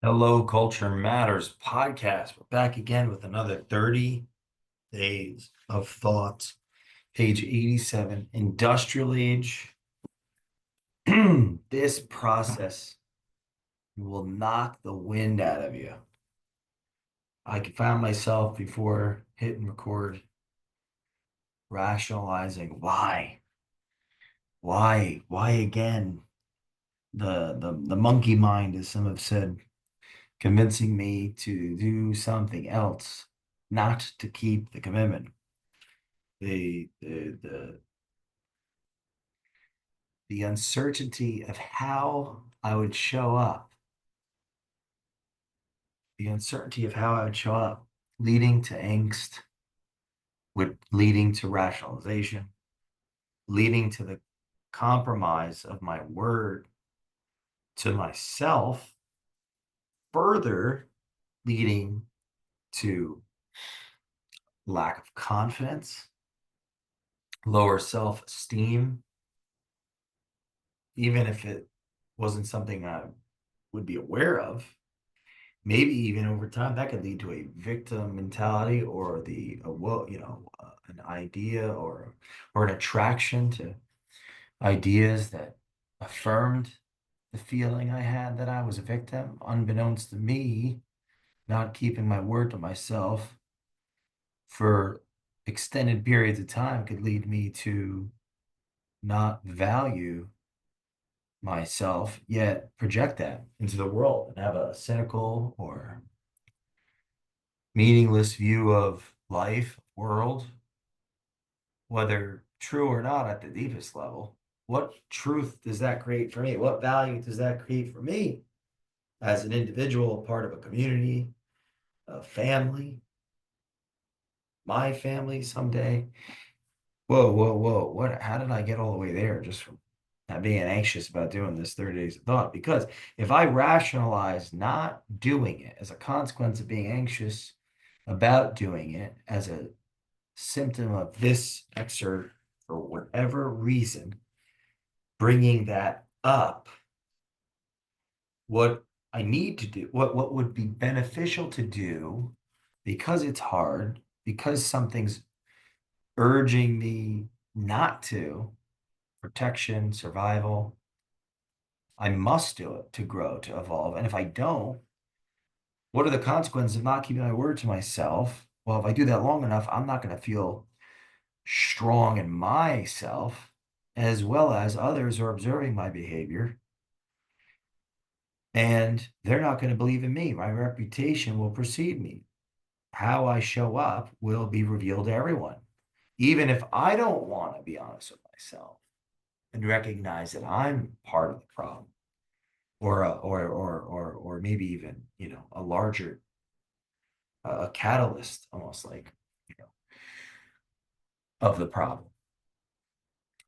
Hello, Culture Matters podcast. We're back again with another 30 days of thought. Page 87, Industrial Age. This process will knock the wind out of you. I found myself before hitting record rationalizing why again? The monkey mind, as some have said, convincing me to do something else, not to keep the commitment. The uncertainty of how I would show up, the uncertainty of how I would show up, leading to angst, leading to rationalization, leading to the compromise of my word to myself, further leading to lack of confidence, lower self-esteem, even if it wasn't something I would be aware of. Maybe even over time that could lead to a victim mentality or an idea or an attraction to ideas that affirmed the feeling I had that I was a victim, unbeknownst to me. Not keeping my word to myself for extended periods of time could lead me to not value myself, yet project that into the world and have a cynical or meaningless view of life, world, whether true or not at the deepest level. What truth does that create for me? What value does that create for me as an individual, part of a community, a family, my family someday? Whoa, whoa, whoa. How did I get all the way there just from not being anxious about doing this 30 days of thought? Because if I rationalize not doing it as a consequence of being anxious about doing it as a symptom of this excerpt for whatever reason, bringing that up, what I need to do, what would be beneficial to do because it's hard, because something's urging me not to, protection, survival. I must do it to grow, to evolve. And if I don't, what are the consequences of not keeping my word to myself? Well, if I do that long enough, I'm not going to feel strong in myself, as well as others are observing my behavior. And they're not going to believe in me. My reputation will precede me. How I show up will be revealed to everyone. Even if I don't want to be honest with myself and recognize that I'm part of the problem, or maybe even, a larger, a catalyst, almost like, you know, of the problem.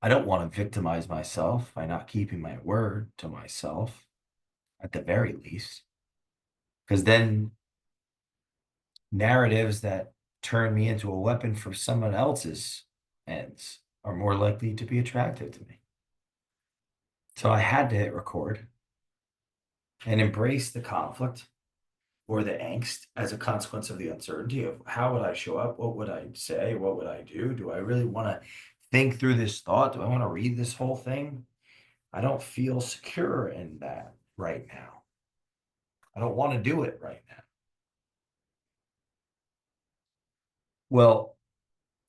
I don't want to victimize myself by not keeping my word to myself, at the very least, because then narratives that turn me into a weapon for someone else's ends are more likely to be attractive to me. So I had to hit record and embrace the conflict or the angst as a consequence of the uncertainty of how would I show up? What would I say? What would I do? Do I really want to think through this thought? Do I want to read this whole thing? I don't feel secure in that right now. I don't want to do it right now. Well,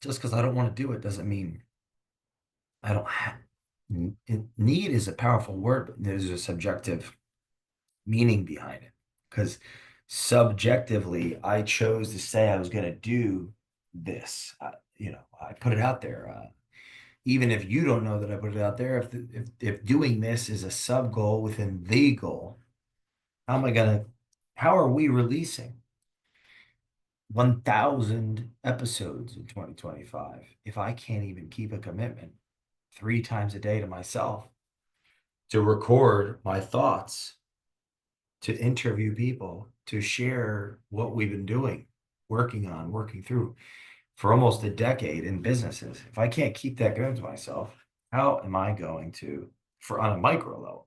just because I don't want to do it doesn't mean I don't have need is a powerful word, but there's a subjective meaning behind it. Because subjectively, I chose to say I was going to do this. I put it out there. Even if you don't know that I put it out there, if doing this is a sub goal within the goal, how am I going to? How are we releasing 1,000 episodes in 2025 if I can't even keep a commitment 3 times a day to myself to record my thoughts, to interview people, to share what we've been doing, working through for almost a decade in businesses? If I can't keep that going to myself, how am I going to, for on a micro level,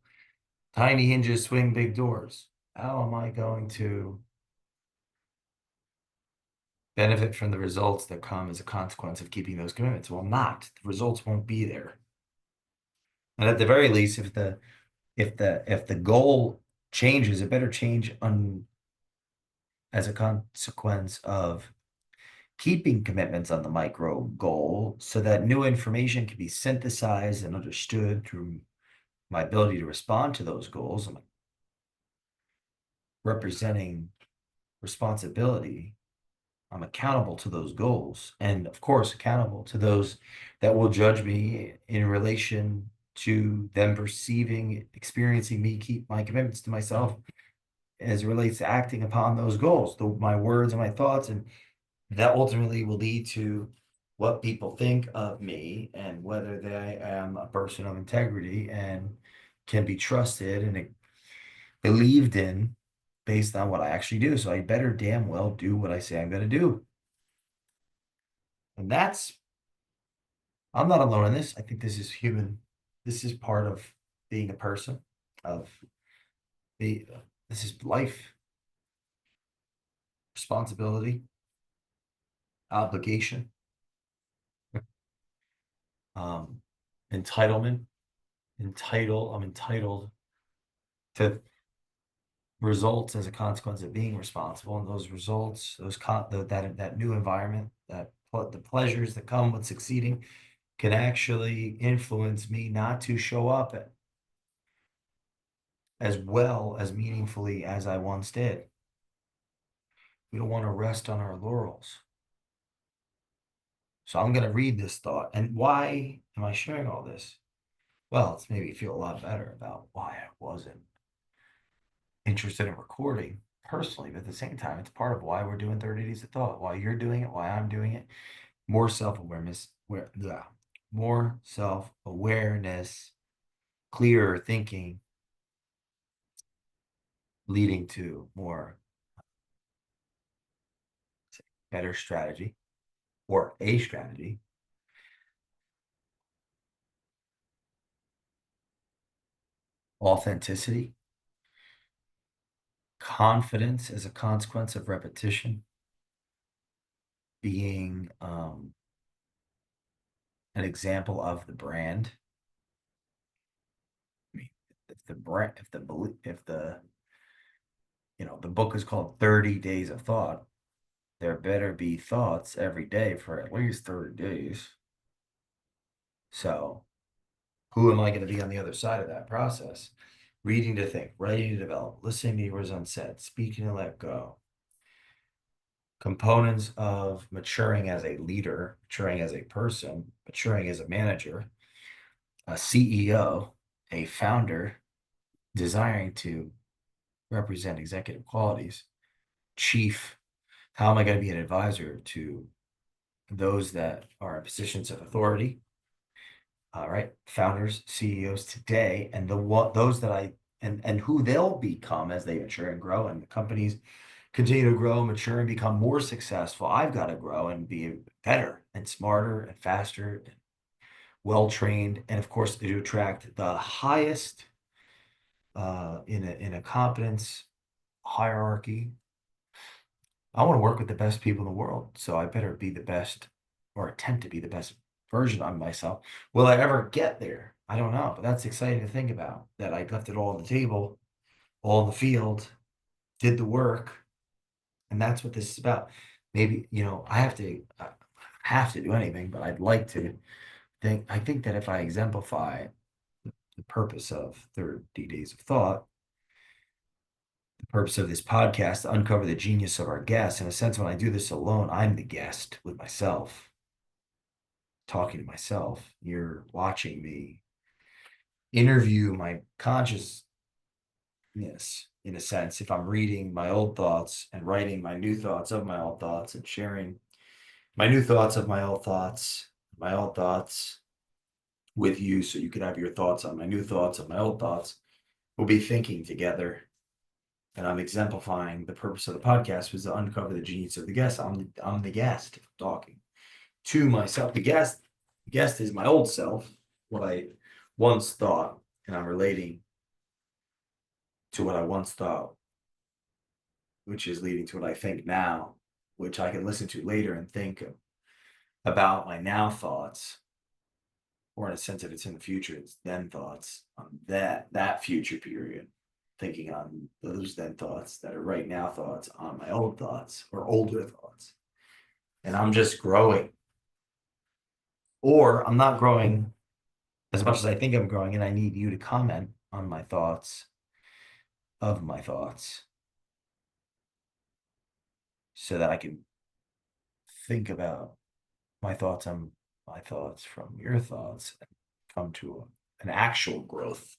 tiny hinges swing big doors? How am I going to benefit from the results that come as a consequence of keeping those commitments? Well, not. The results won't be there. And at the very least, if the goal changes, it better change as a consequence of keeping commitments on the micro goal so that new information can be synthesized and understood through my ability to respond to those goals. I'm representing responsibility. I'm accountable to those goals, and of course, accountable to those that will judge me in relation to them perceiving, experiencing me keep my commitments to myself as it relates to acting upon those goals, my words and my thoughts, and that ultimately will lead to what people think of me and whether they am a person of integrity and can be trusted and believed in based on what I actually do. So I better damn well do what I say I'm going to do. And I'm not alone in this. I think this is human. This is part of being a person, of the, this is life, responsibility, obligation, um, entitlement, I'm entitled to results as a consequence of being responsible, and those results, that new environment, the pleasures that come with succeeding can actually influence me not to show up as well as meaningfully as I once did. We don't want to rest on our laurels. So I'm going to read this thought. And why am I sharing all this? Well, it's made me feel a lot better about why I wasn't interested in recording personally, but at the same time, it's part of why we're doing 30 Days of Thought, why you're doing it, why I'm doing it. More self-awareness, more self-awareness, clearer thinking, leading to more better strategy or a strategy. Authenticity, confidence as a consequence of repetition, being an example of the brand. I mean, if the brand, if the the book is called 30 Days of Thought, there better be thoughts every day for at least 30 days. So, who am I going to be on the other side of that process? Reading to think, writing to develop, listening to yours unsaid, speaking to let go. Components of maturing as a leader, maturing as a person, maturing as a manager, a CEO, a founder, desiring to represent executive qualities, chief. How am I going to be an advisor to those that are in positions of authority? All right, founders, CEOs today, and those that and who they'll become as they mature and grow, and the companies continue to grow, mature, and become more successful. I've got to grow and be better and smarter and faster and well trained, and of course, to attract the highest in a competence hierarchy. I want to work with the best people in the world, so I better be the best or attempt to be the best version of myself. Will I ever get there? I don't know, but that's exciting to think about. That I left it all on the table, all in the field, did the work, and that's what this is about. Maybe I have to do anything, but I'd like to think. I think that if I exemplify the purpose of 30 Days of Thought, the purpose of this podcast, to uncover the genius of our guests. In a sense, when I do this alone, I'm the guest with myself, talking to myself. You're watching me interview my consciousness, in a sense, if I'm reading my old thoughts and writing my new thoughts of my old thoughts and sharing my new thoughts of my old thoughts with you, so you can have your thoughts on my new thoughts of my old thoughts. We'll be thinking together. And I'm exemplifying the purpose of the podcast was to uncover the genius of the guest. I'm the guest talking to myself. The guest is my old self, what I once thought, and I'm relating to what I once thought which is leading to what I think now, which I can listen to later and think about my now thoughts, or in a sense, if it's in the future, it's then thoughts on that future period, thinking on those then thoughts that are right now thoughts on my old thoughts or older thoughts. And I'm just growing, or I'm not growing as much as I think I'm growing, and I need you to comment on my thoughts of my thoughts so that I can think about my thoughts on my thoughts from your thoughts and come to an actual growth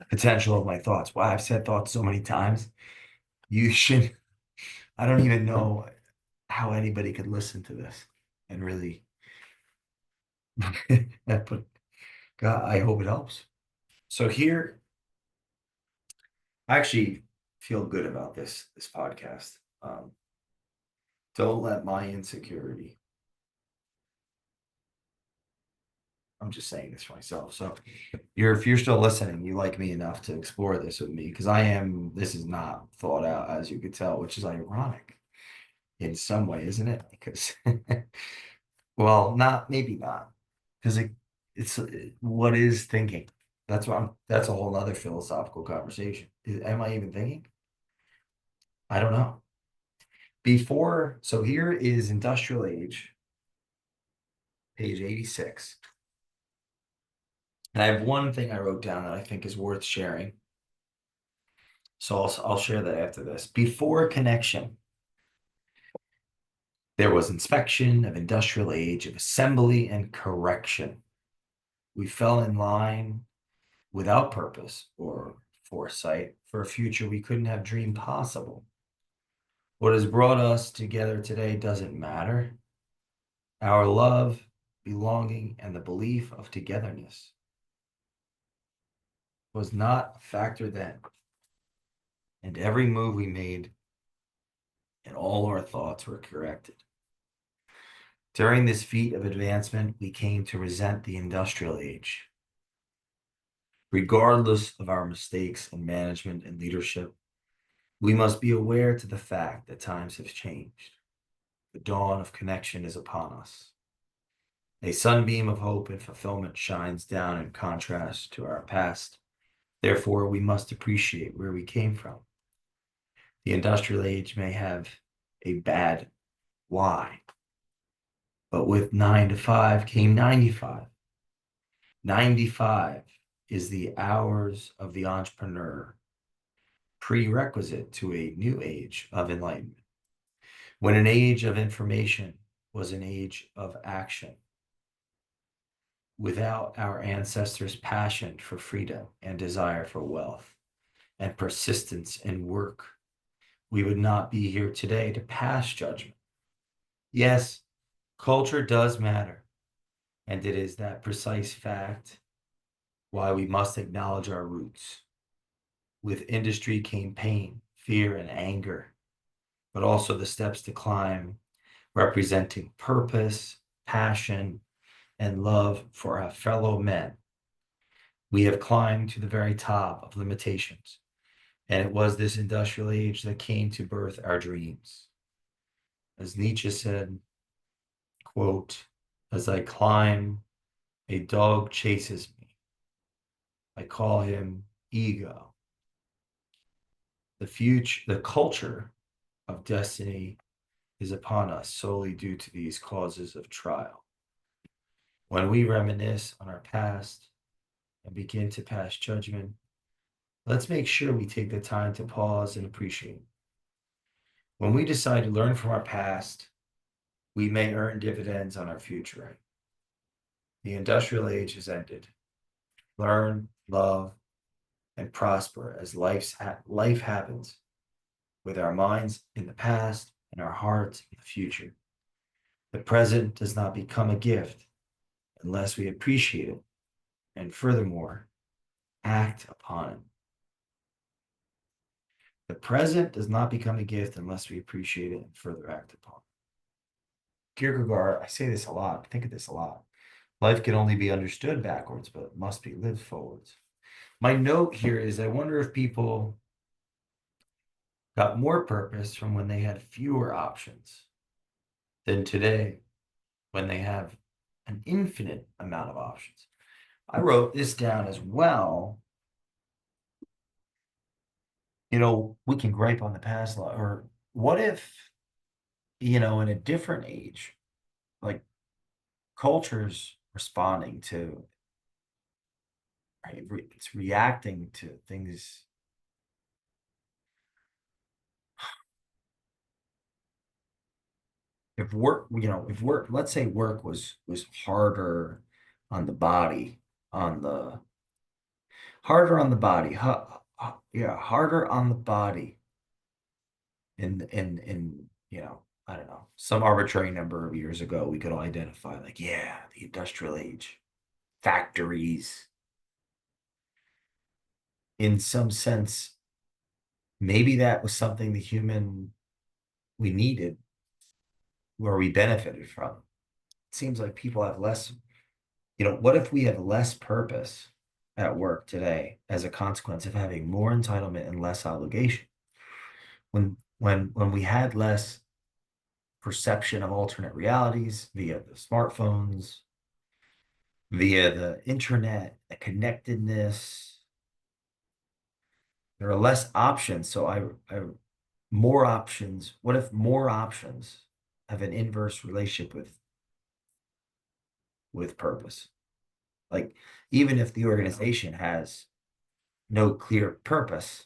potential of my thoughts. Wow, I've said thoughts so many times. You should, I don't even know how anybody could listen to this and really, but God, I hope it helps. So here, I actually feel good about this podcast. Don't let my insecurity. I'm just saying this for myself. So if you're still listening, you like me enough to explore this with me, because this is not thought out, as you could tell, which is ironic in some way, isn't it? Because well, maybe not, because it's what is thinking. That's a whole other philosophical conversation. Am I even thinking? I don't know. So here is Industrial Age, page 86. And I have one thing I wrote down that I think is worth sharing. So I'll share that after this. Before connection, there was inspection of industrial age, of assembly and correction. We fell in line without purpose or foresight for a future we couldn't have dreamed possible. What has brought us together today doesn't matter. Our love, belonging, and the belief of togetherness was not a factor then. And every move we made and all our thoughts were corrected. During this feat of advancement, we came to resent the industrial age. Regardless of our mistakes in management and leadership, we must be aware to the fact that times have changed. The dawn of connection is upon us. A sunbeam of hope and fulfillment shines down in contrast to our past. Therefore, we must appreciate where we came from. The industrial age may have a bad why, but with 9 to 5 came 95. 95 is the hours of the entrepreneur, prerequisite to a new age of enlightenment. When an age of information was an age of action. Without our ancestors' passion for freedom and desire for wealth and persistence in work, we would not be here today to pass judgment. Yes, culture does matter, and it is that precise fact why we must acknowledge our roots. With industry came pain, fear, and anger, but also the steps to climb, representing purpose, passion, and love for our fellow men. We have climbed to the very top of limitations, and it was this industrial age that came to birth our dreams. As Nietzsche said, quote, "As I climb, a dog chases me. I call him ego." The culture of destiny is upon us solely due to these causes of trial. When we reminisce on our past and begin to pass judgment, let's make sure we take the time to pause and appreciate. When we decide to learn from our past, we may earn dividends on our future. The industrial age has ended. Learn, love, and prosper as life happens, with our minds in the past and our hearts in the future. The present does not become a gift unless we appreciate it, and furthermore, act upon it. The present does not become a gift unless we appreciate it and further act upon it. Kierkegaard, I say this a lot, think of this a lot. Life can only be understood backwards, but must be lived forwards. My note here is I wonder if people got more purpose from when they had fewer options than today when they have an infinite amount of options. I wrote this down as well. We can gripe on the past law, or what if, in a different age, like culture's responding to, right? It's reacting to things. If work, let's say work was harder on the body, on the harder on the body, yeah, harder on the body in I don't know, some arbitrary number of years ago, we could all identify like, yeah, the industrial age, factories, in some sense, maybe that was something we needed, where we benefited from. It seems like people have less, what if we have less purpose at work today as a consequence of having more entitlement and less obligation? When we had less perception of alternate realities via the smartphones, via the internet, the connectedness, there are less options. So more options. What if more options have an inverse relationship with purpose? Like, even if the organization has no clear purpose,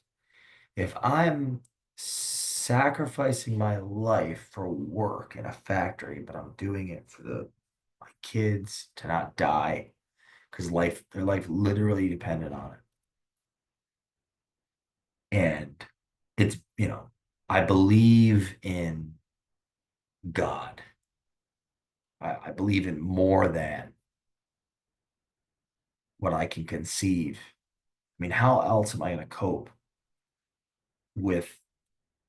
if I'm sacrificing my life for work in a factory, but I'm doing it for my kids to not die because their life literally depended on it. And it's, I believe in God. I believe in more than what I can conceive. I mean, how else am I going to cope with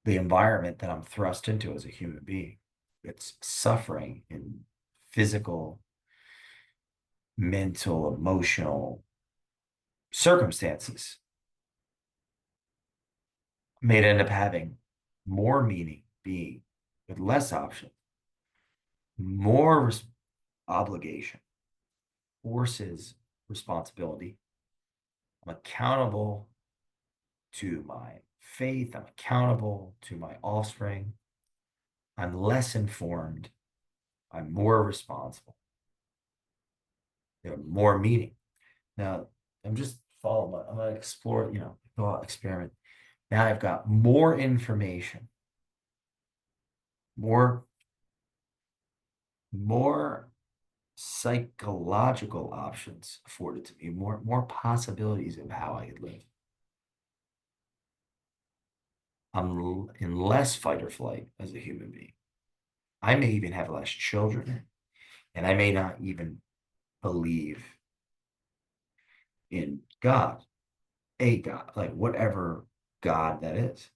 the environment that I'm thrust into as a human being? It's suffering in physical, mental, emotional circumstances. May end up having more meaning being with less option, more obligation, forces responsibility. I'm accountable to my faith. I'm accountable to my offspring. I'm less informed. I'm more responsible. More meaning. Now, I'm just following. I'm going to explore, thought experiment. Now I've got more information, more, more psychological options afforded to me, more possibilities of how I could live. I'm in less fight or flight as a human being. I may even have less children, and I may not even believe in God, a God, like whatever God that is.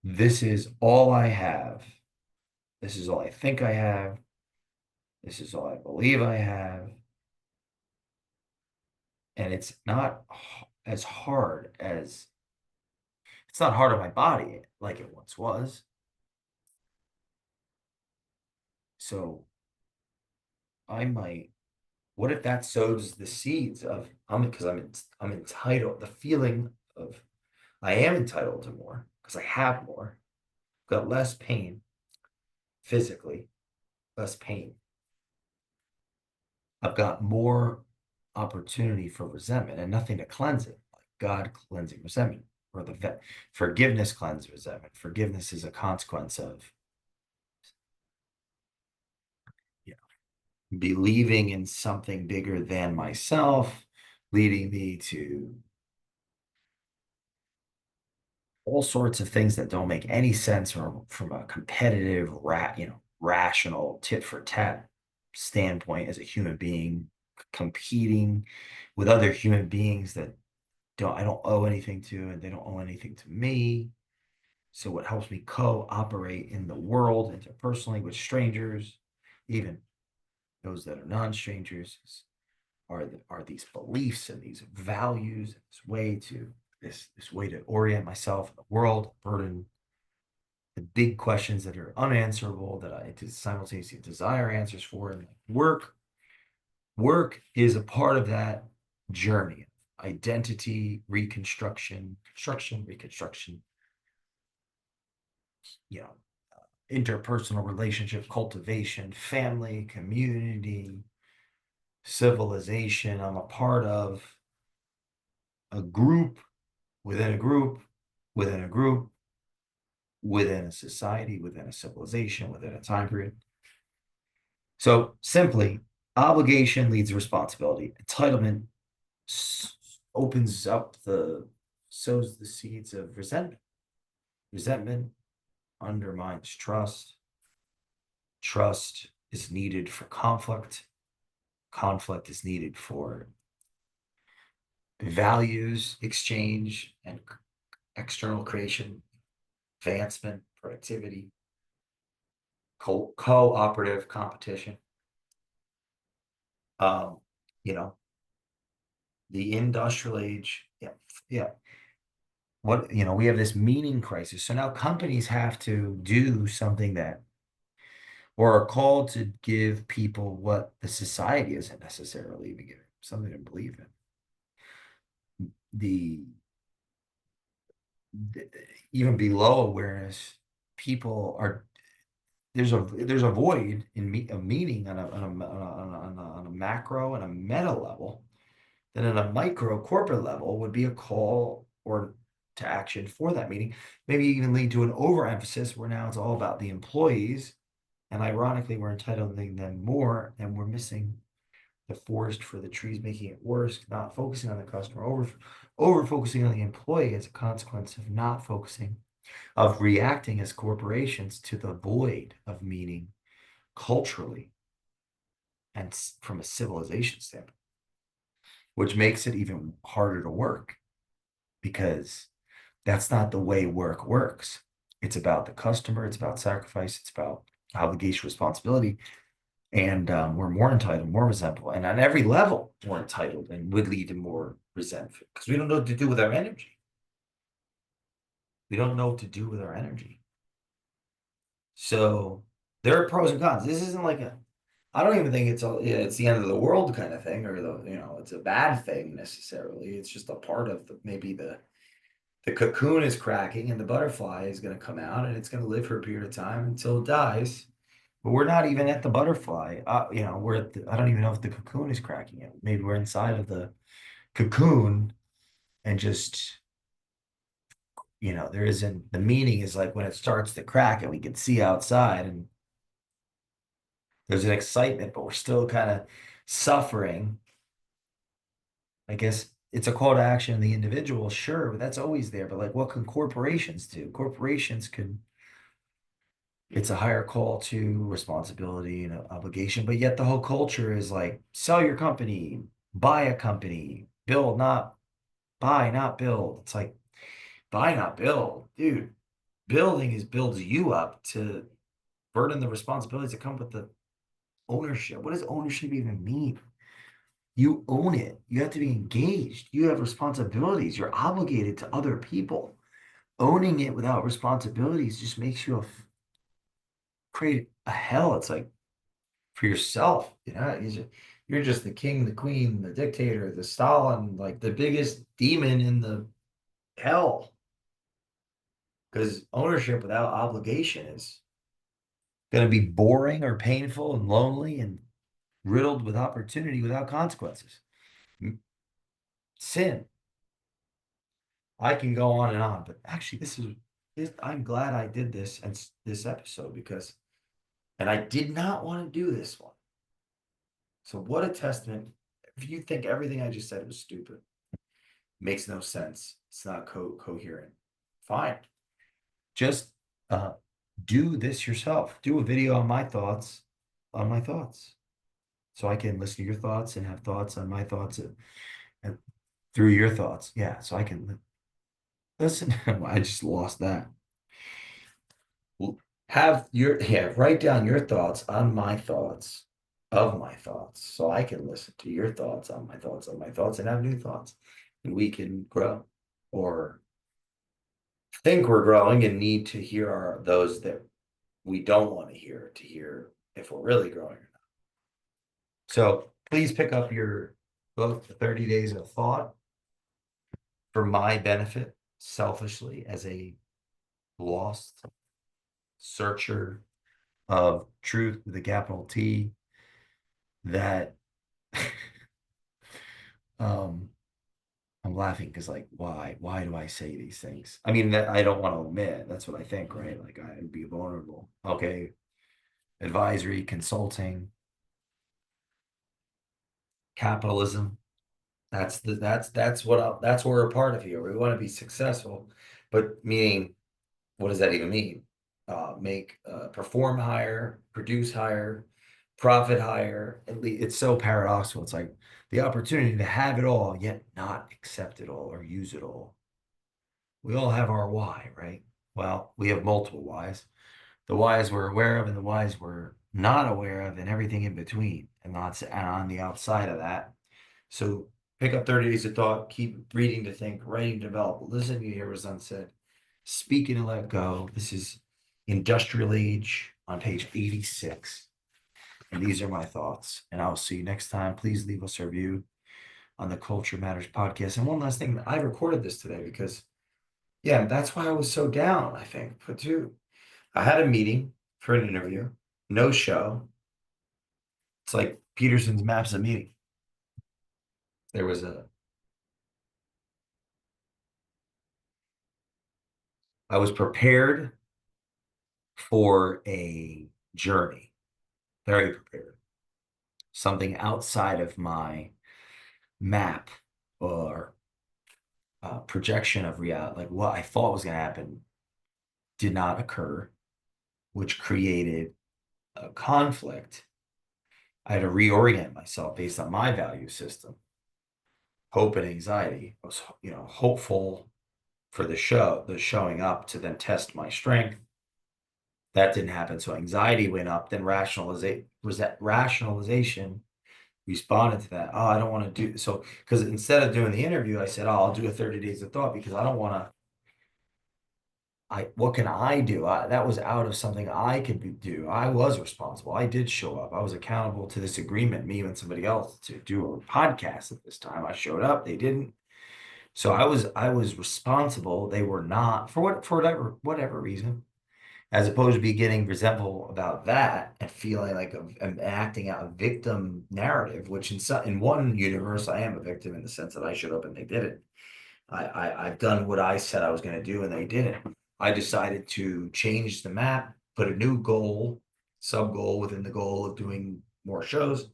This is all I have. This is all I think I have. This is all I believe I have. And it's not as hard as it's not hard on my body like it once was. So I might, what if that sows the seeds of because I'm entitled, the feeling of I am entitled to more because I have more, got less pain physically, less pain. I've got more opportunity for resentment and nothing to cleanse it, like God cleansing resentment, or forgiveness cleanses resentment. Forgiveness is a consequence of, believing in something bigger than myself, leading me to all sorts of things that don't make any sense from a competitive, rational tit for tat standpoint as a human being, competing with other human beings that I don't owe anything to, and they don't owe anything to me. So what helps me cooperate in the world interpersonally with strangers, even those that are non-strangers, are these beliefs and these values, this way to this way to orient myself in the world, burden the big questions that are unanswerable that I simultaneously desire answers for. And work is a part of that journey. Identity, reconstruction, you know, interpersonal relationship cultivation, family, community, civilization. I'm a part of a group within a group within a group within a society, within a civilization, within a time period. So simply, obligation leads to responsibility. Entitlement opens up sows the seeds of resentment. Resentment undermines trust. Trust is needed for conflict. Conflict is needed for values exchange and external creation, advancement, productivity, cooperative competition. Um, you know, the industrial age, yeah, yeah. We have this meaning crisis. So now companies have to do something that, or are called to give people what the society isn't necessarily even giving, something to believe in. The, the even below awareness, people are there's a void of meaning on a macro and a meta level. Then on a micro corporate level would be a call or to action for that meeting, maybe even lead to an overemphasis where now it's all about the employees. And ironically, we're entitling them more and we're missing the forest for the trees, making it worse, not focusing on the customer, over focusing on the employee as a consequence of not focusing, of reacting as corporations to the void of meaning culturally and from a civilization standpoint, which makes it even harder to work because that's not the way work works. It's about the customer, it's about sacrifice, it's about obligation, responsibility. And we're more entitled, more resentful. And on every level, more entitled and would lead to more resentful because we don't know what to do with our energy. We don't know what to do with our energy. So there are pros and cons. This isn't like I don't even think it's the end of the world kind of thing, or it's a bad thing necessarily. It's just a part of maybe the cocoon is cracking and the butterfly is going to come out and it's going to live for a period of time until it dies. But we're not even at the butterfly. We're I don't even know if the cocoon is cracking yet. Maybe we're inside of the cocoon and just, there isn't the meaning is like when it starts to crack and we can see outside and there's an excitement, but we're still kind of suffering. I guess it's a call to action in the individual, sure, but that's always there. But like, what can corporations do? Corporations could, it's a higher call to responsibility and obligation, but yet the whole culture is like, sell your company, buy a company, build, not buy, not build. It's like, buy, not build. Dude, builds you up to burden the responsibilities that come with the ownership. What does ownership even mean? You own it. You have to be engaged. You have responsibilities. You're obligated to other people. Owning it without responsibilities just makes you create a hell. It's like for yourself, you're just the king, the queen, the dictator, the Stalin, like the biggest demon in the hell. Because ownership without obligation is going to be boring or painful and lonely and riddled with opportunity without consequences. Sin. I can go on, but actually, I'm glad I did this and this episode and I did not want to do this one. So, what a testament. If you think everything I just said was stupid, makes no sense, it's not coherent, fine. Just do this yourself. Do a video on my thoughts, so I can listen to your thoughts and have thoughts on my thoughts and through your thoughts. Yeah, so I can listen. I just lost that. Write down your thoughts on my thoughts of my thoughts so I can listen to your thoughts on my thoughts and have new thoughts and we can grow. or think we're growing and need to hear those that we don't want to hear if we're really growing. So please pick up your book, The 30 Days of Thought, for my benefit, selfishly, as a lost searcher of truth with a capital T, that um I'm laughing because, like, why do I say these things? I mean, that I don't want to admit, that's what I think, right? Like, I'd be vulnerable. Okay, advisory, consulting, capitalism. That's what we're a part of here. We want to be successful, but meaning, what does that even mean? Make perform higher, produce higher, profit higher. It's so paradoxical. It's like the opportunity to have it all, yet not accept it all or use it all. We all have our why, right? Well, we have multiple whys. The whys we're aware of and the whys we're not aware of, and everything in between, and not and on the outside of that. So pick up 30 Days of Thought, keep reading to think, writing to develop, listen to hear what's unsaid, speaking to let go. This is Industrial Age on page 86. And these are my thoughts. And I'll see you next time. Please leave us a review on the Culture Matters podcast. And one last thing, I recorded this today because, yeah, that's why I was so down, I think. But too, I had a meeting for an interview, no show. It's like Peterson's Maps of Meaning. There was I was prepared for a journey, very prepared. Something outside of my map or projection of reality, like what I thought was going to happen, did not occur, which created a conflict. I had to reorient myself based on my value system, hope and anxiety. I was, hopeful for the showing up to then test my strength. That didn't happen. So anxiety went up, then rationalization responded to that. Oh, I don't want to do so, because instead of doing the interview, I said, oh, I'll do a 30 days of thought because I don't want to. What can I do? That was out of something I could do. I was responsible. I did show up. I was accountable to this agreement, me and somebody else, to do a podcast at this time. I showed up. They didn't. So I was responsible. They were not, for whatever reason, as opposed to be getting resentful about that and feeling like I'm acting out a victim narrative, which in one universe I am a victim in the sense that I showed up and they didn't. I've done what I said I was going to do and they didn't. I decided to change the map, put a new goal, sub goal within the goal of doing more shows,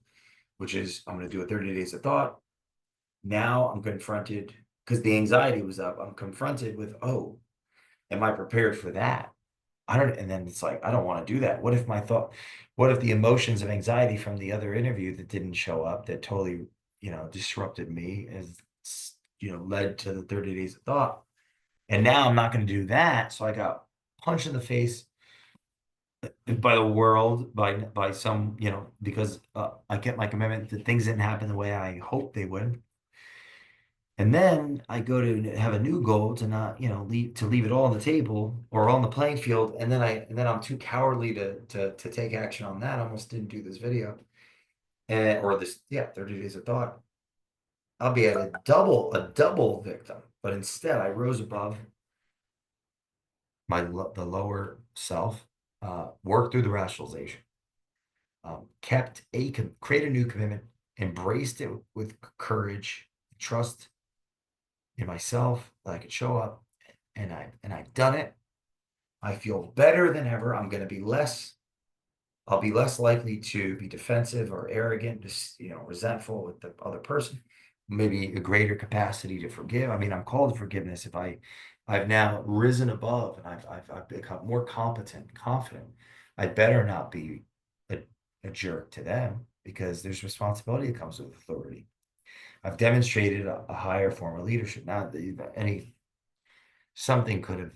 which is I'm going to do a 30 days of thought. Now I'm confronted because the anxiety was up. I'm confronted with, oh, am I prepared for that? I don't, and then it's like, I don't want to do that. What if the emotions of anxiety from the other interview that didn't show up, that totally, disrupted me, is, led to the 30 days of thought. And now I'm not going to do that. So I got punched in the face by the world, by some, because I kept my commitment that things didn't happen the way I hoped they would. And then I go to have a new goal to not, leave it all on the table or on the playing field. And then I'm too cowardly to take action on that. I almost didn't do this video. Or this, yeah, 30 days of thought. I'll be at a double victim. But instead I rose above the lower self, worked through the rationalization, create a new commitment, embraced it with courage, trust in myself that I could show up, and I've done it. I feel better than ever. I'll be less likely to be defensive or arrogant, just, resentful with the other person. Maybe a greater capacity to forgive. I mean, I'm called to forgiveness if I've now risen above and I've become more competent, confident. I better not be a, a jerk to them because there's responsibility that comes with authority. I've demonstrated a higher form of leadership. Not that something could have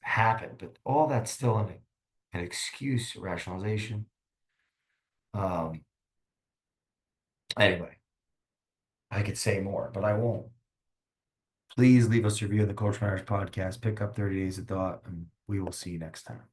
happened, but all that's still an excuse, rationalization. Um, anyway, I could say more, but I won't. Please leave us a review of the Coach Myers podcast. Pick up 30 Days of Thought, and we will see you next time.